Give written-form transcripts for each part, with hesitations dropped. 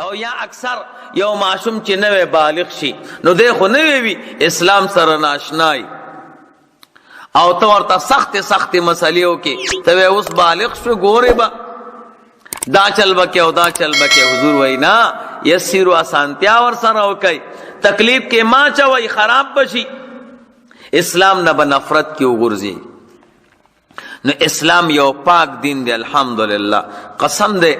او یا اکثر یو معشوم چې نوې بالغ شي نو دی خو نوې وي اسلام سره ناشنای او تو ورته سخت مسلې وکې ته اوس بالغ شو ګورې به دا چل بکې او دا چل بکې. حضور وایي نه یسیرو اسانتیا ور سره وکئ تکلیف کې ما چوئ خراب بشي اسلام نه به نفرت کې وغورځي. نو اسلام یو پاک دین دی الحمدلله. قسم دی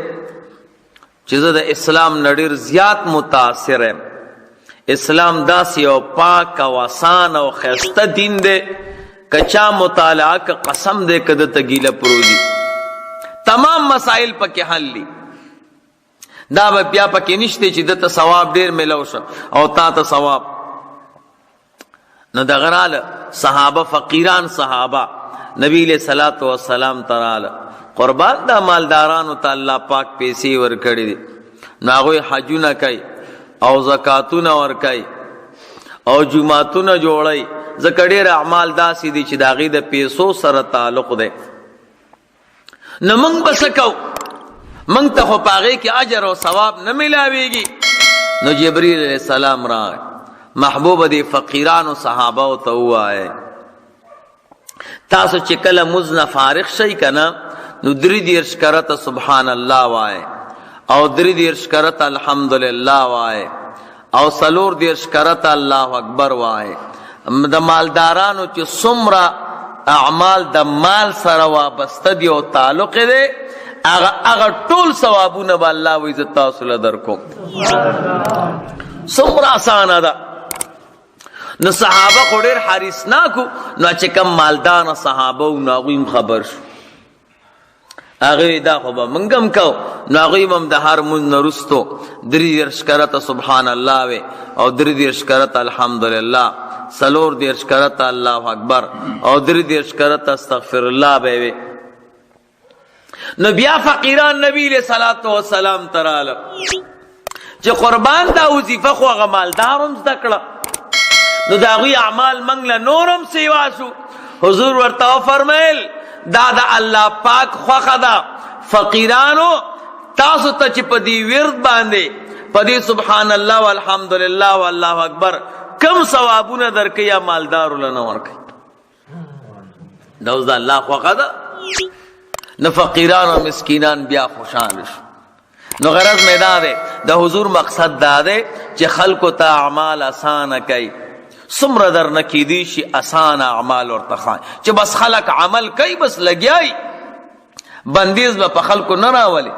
چې زه د اسلام نه ډېر زیات متاثر یم. اسلام داسې یو پاک او آسان او ښایسته دین دی که چا مطالعه که قسم دی که دته ګیله پروزي تمام مسائل پکې حل دي. دا به بیا پکې نشته چې دته ثواب ډېر میلو شه او تا ته ثواب. نو دغه راله صحابه فقیران صحابه نبی علیہ الصلوۃ والسلام تعالی قربان دا مالدارانو ته الله پاک پیسې ورکړي دي نو هغوی حجونه کوي او زکاتونه ورکوي او جمعتونه جوړوي. ځکه ډېر اعمال داسې دي چې د هغې د پیسو سره تعلق دی. نو موږ به څه کوو؟ موږ ته خو په هغې کې اجر او ثواب نه میلاویږي. نو جبریل علیه السلام راغی محبوبه دی فقیرانو صحابهو ته ووایه تاسو چې کله مونځ نه فارغ شئ که نه نو 33 کرته سبحان الله وایه او 33 کرته الحمدلله وایه او 34 کرته الله اکبر وایه. د مالدارانو چې څومره اعمال د مال سره وابسته دي او تعلق دی هغه ټول ثوابونه به الله وایي زه تاسو له درکوم. څومره اسانه ده. نو صحابه خو ډېر حریصناکو نو چې کم مالداره صحابه و نو هغوی هم خبر شو. هغوی دا خو به موږ هم کوو نو هغوی هم د هر مونځ نه وروستو 33 کرته سبحان الله وی او 33 کرته الحمدلله 34 کرته الله اکبر او 33 کرته استغفر الله به وی. نو بیا فقیران نبی علیہ الصلوۃ والسلام تراله چې قربان دا وظیفه خو هغه مالدارم زده کړه نو د هغوی اعمال موږ له نورم سیوا شو. حضور ورته وفرمیل دا د الله پاک خوښه ده فقیرانو تاسو ته چې په دې ورد باندې په دې سبحان الله والحمدلله والله اکبر کم ثوابونه درکوي یا مالدارو له نه ورکوي دا اوس د الله خوښه ده. نو فقیران او مسکینان بیا خوشحاله شو. نو غرض مې دا دی د حضور مقصد دا دی چې خلکو ته اعمال اسانه کوي. څومره درنه کیدی شي اسانه اعمال ورته ښایي چې بس خلک عمل کوي بس لګیایي بندیز به په خلکو نه راولي.